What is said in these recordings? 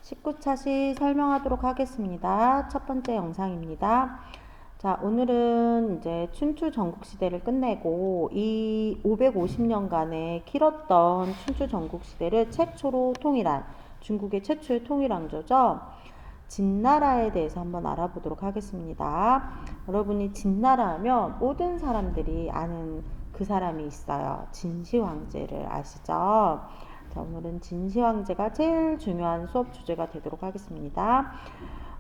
19차시 설명하도록 하겠습니다. 첫 번째 영상입니다. 자, 오늘은 이제 춘추 전국시대를 끝내고 이 550년간의 길었던 춘추 전국시대를 최초로 통일한 중국의 최초의 통일왕조죠. 진나라에 대해서 한번 알아보도록 하겠습니다. 여러분이 진나라 하면 모든 사람들이 아는 그 사람이 있어요. 진시황제를 아시죠? 자, 오늘은 진시황제가 제일 중요한 수업 주제가 되도록 하겠습니다.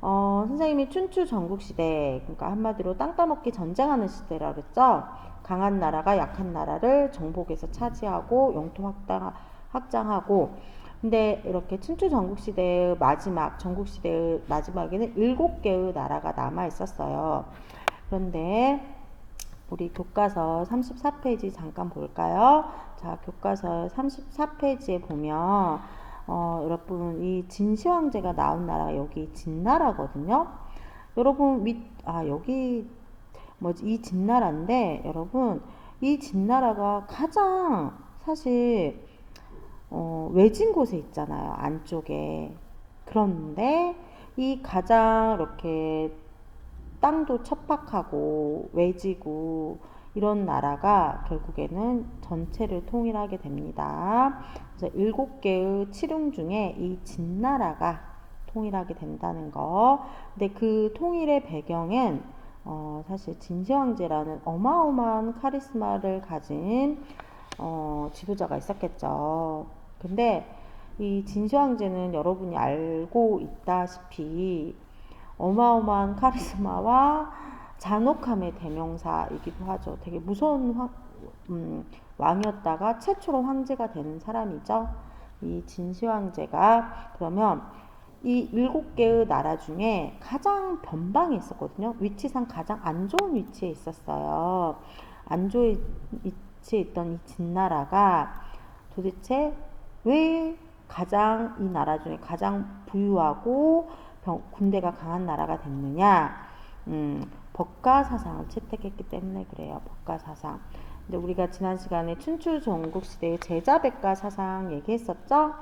선생님이 춘추 전국시대, 그러니까 한마디로 땅 따먹기 전쟁하는 시대라고 그랬죠. 강한 나라가 약한 나라를 정복해서 차지하고 영토 확장하고, 근데 이렇게 춘추 전국시대의 마지막, 전국시대의 마지막에는 7개의 나라가 남아 있었어요. 그런데 우리 교과서 34페이지 잠깐 볼까요? 자, 교과서 34페이지에 보면 여러분 이 진시황제가 나온 나라가 여기 진나라거든요. 여러분 여기 뭐지 이 진나라인데 여러분 이 진나라가 가장 사실 외진 곳에 있잖아요. 안쪽에. 그런데 이 가장 이렇게 땅도 척박하고 외지고 이런 나라가 결국에는 전체를 통일하게 됩니다. 그래서 7개의 칠흥 중에 이 진나라가 통일하게 된다는 거. 근데 그 통일의 배경은 사실 진시황제라는 어마어마한 카리스마를 가진 지도자가 있었겠죠. 근데 이 진시황제는 여러분이 알고 있다시피 어마어마한 카리스마와 잔혹함의 대명사이기도 하죠. 되게 무서운 왕이었다가 최초로 황제가 된 사람이죠. 이 진시황제가 그러면 이 7개의 나라 중에 가장 변방에 있었거든요. 위치상 가장 안 좋은 위치에 있었어요. 안 좋은 위치에 있던 이 진나라가 도대체 왜 가장 이 나라 중에 가장 부유하고 군대가 강한 나라가 됐느냐? 법가 사상을 채택했기 때문에 그래요. 법가 사상. 근데 우리가 지난 시간에 춘추 전국시대의 제자백가 사상 얘기했었죠?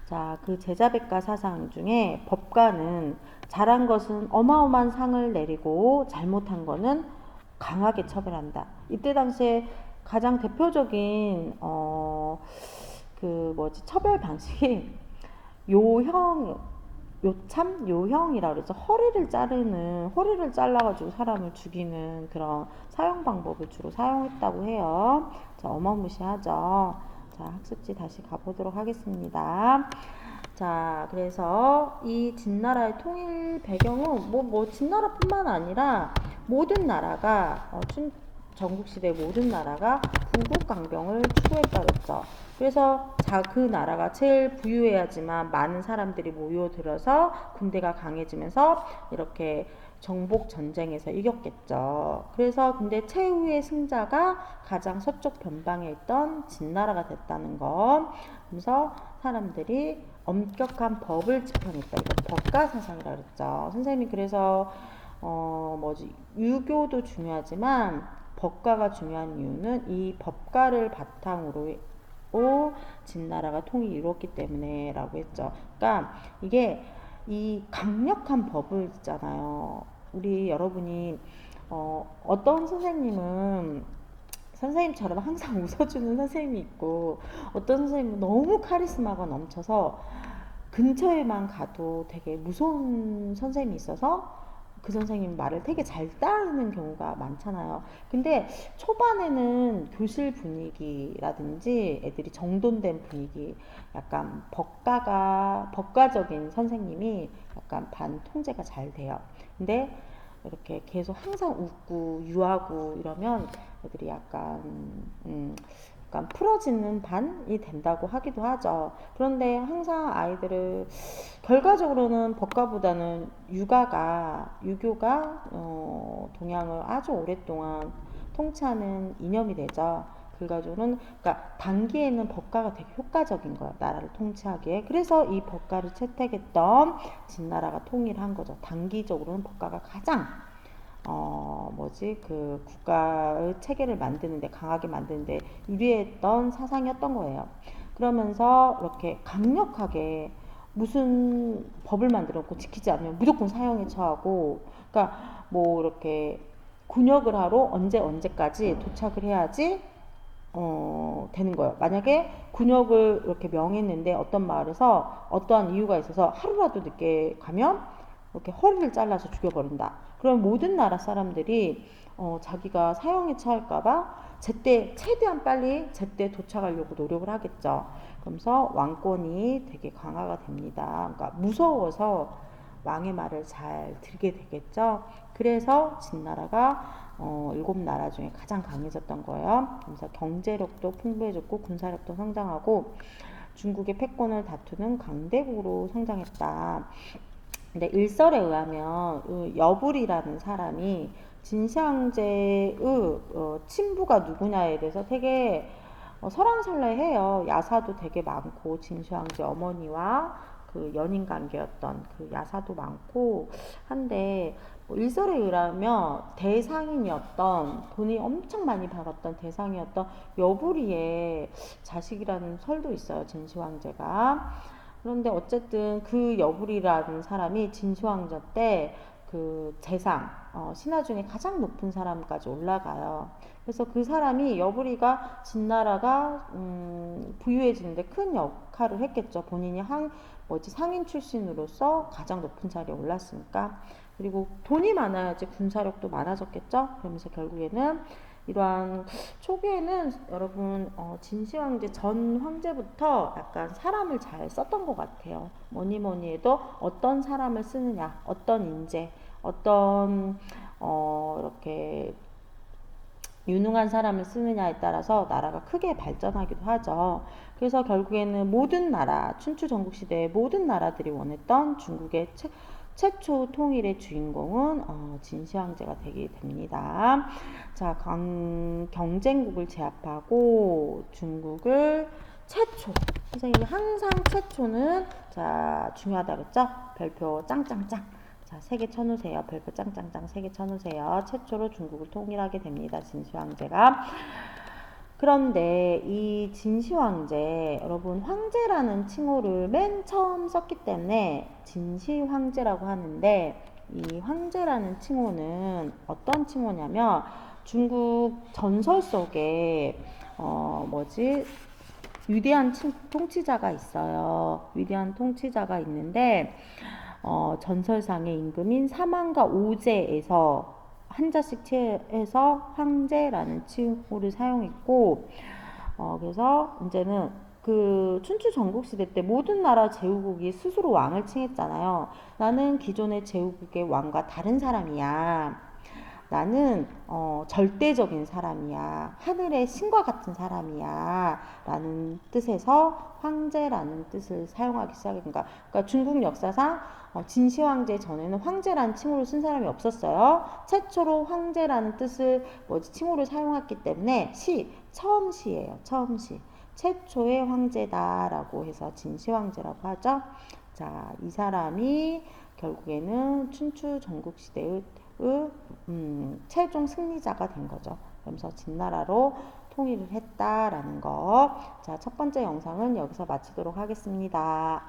자, 그 제자백가 사상 중에 법가는 잘한 것은 어마어마한 상을 내리고 잘못한 거는 강하게 처벌한다. 이때 당시에 가장 대표적인 처벌 방식이 요형이라고 그러죠. 허리를 잘라가지고 사람을 죽이는 그런 사형 방법을 주로 사용했다고 해요. 자, 어마무시하죠. 자, 학습지 다시 가보도록 하겠습니다. 자, 그래서 이 진나라의 통일 배경은 진나라뿐만 아니라 모든 나라가 전국시대 모든 나라가 부국강병을 추구했다 그랬죠. 그래서 그 나라가 제일 부유해야지만 많은 사람들이 모여들어서 군대가 강해지면서 이렇게 정복 전쟁에서 이겼겠죠. 그래서 근데 최후의 승자가 가장 서쪽 변방에 있던 진나라가 됐다는 거. 그래서 사람들이 엄격한 법을 지켜냈다. 이건 법가 사상이라 그랬죠. 선생님이 그래서 유교도 중요하지만 법가가 중요한 이유는 이 법가를 바탕으로 진나라가 통일이 이루었기 때문에 라고 했죠. 그러니까 이게 이 강력한 법을 있잖아요. 우리 여러분이 어떤 선생님은 선생님처럼 항상 웃어주는 선생님이 있고 어떤 선생님은 너무 카리스마가 넘쳐서 근처에만 가도 되게 무서운 선생님이 있어서 그 선생님 말을 되게 잘 따르는 경우가 많잖아요. 근데 초반에는 교실 분위기라든지 애들이 정돈된 분위기, 약간 법가적인 선생님이 약간 반 통제가 잘 돼요. 근데 이렇게 계속 항상 웃고 유하고 이러면 애들이 약간 풀어지는 반이 된다고 하기도 하죠. 그런데 항상 아이들을 결과적으로는 법가보다는 유교가 동양을 아주 오랫동안 통치하는 이념이 되죠. 결과적으로는 그러니까 단기에는 법가가 되게 효과적인 거예요. 나라를 통치하기에. 그래서 이 법가를 채택했던 진나라가 통일한 거죠. 단기적으로는 법가가 가장 그 국가의 체계를 만드는데 강하게 만드는데 유리했던 사상이었던 거예요. 그러면서 이렇게 강력하게 무슨 법을 만들었고 지키지 않으면 무조건 사형에 처하고, 그러니까 뭐 이렇게 군역을 하러 언제까지 도착을 해야지 되는 거예요. 만약에 군역을 이렇게 명했는데 어떤 마을에서 어떠한 이유가 있어서 하루라도 늦게 가면 이렇게 허리를 잘라서 죽여버린다. 그럼 모든 나라 사람들이 자기가 사형에 처할까봐 제때 최대한 빨리 제때 도착하려고 노력을 하겠죠. 그러면서 왕권이 되게 강화가 됩니다. 그러니까 무서워서 왕의 말을 잘 들게 되겠죠. 그래서 진나라가 일곱 나라 중에 가장 강해졌던 거예요. 그래서 경제력도 풍부해졌고 군사력도 성장하고 중국의 패권을 다투는 강대국으로 성장했다. 근데 일설에 의하면 여불이라는 사람이 진시황제의 친부가 누구냐에 대해서 되게 설왕설래해요. 야사도 되게 많고 진시황제 어머니와 그 연인 관계였던 그 야사도 많고 한데 뭐 일설에 의하면 대상인이었던 돈이 엄청 많이 벌었던 대상이었던 여부리의 자식이라는 설도 있어요. 진시황제가. 그런데 어쨌든 그 여부리라는 사람이 진시황제 때 그 재상 신하 중에 가장 높은 사람까지 올라가요. 그래서 그 사람이 여부리가 진나라가 부유해지는데 큰 역할을 했겠죠. 본인이 상인 출신으로서 가장 높은 자리에 올랐으니까. 그리고 돈이 많아야지 군사력도 많아졌겠죠. 그러면서 결국에는 이러한 초기에는 여러분 진시황제 전 황제부터 약간 사람을 잘 썼던 것 같아요. 뭐니 해도 어떤 사람을 쓰느냐, 어떤 인재, 어떤 이렇게 유능한 사람을 쓰느냐에 따라서 나라가 크게 발전하기도 하죠. 그래서 결국에는 모든 나라, 춘추 전국시대의 모든 나라들이 원했던 중국의 최초 통일의 주인공은 진시황제가 되게 됩니다. 자, 경쟁국을 제압하고 중국을 최초, 선생님이 항상 최초는 자 중요하다 그랬죠? 별표 짱짱짱. 자, 3개 쳐놓으세요. 별표 짱짱짱 3개 쳐놓으세요. 최초로 중국을 통일하게 됩니다. 진시황제가. 그런데 이 진시황제, 여러분 황제라는 칭호를 맨 처음 썼기 때문에 진시황제라고 하는데, 이 황제라는 칭호는 어떤 칭호냐면 중국 전설 속에 위대한 통치자가 있어요. 위대한 통치자가 있는데 전설상의 임금인 사망과 오제에서 한자씩 해서 황제라는 칭호를 사용했고, 그래서 이제는 그 춘추 전국시대 때 모든 나라 제후국이 스스로 왕을 칭했잖아요. 나는 기존의 제후국의 왕과 다른 사람이야. 나는 절대적인 사람이야. 하늘의 신과 같은 사람이야. 라는 뜻에서 황제라는 뜻을 사용하기 시작했으니까, 그러니까 중국 역사상 진시황제 전에는 황제라는 칭호를 쓴 사람이 없었어요. 최초로 황제라는 뜻을 칭호를 사용했기 때문에 처음 시예요. 처음 시. 최초의 황제다라고 해서 진시황제라고 하죠. 자, 이 사람이 결국에는 춘추 전국시대의 최종 승리자가 된 거죠. 그러면서 진나라로 통일을 했다라는 거. 자, 첫 번째 영상은 여기서 마치도록 하겠습니다.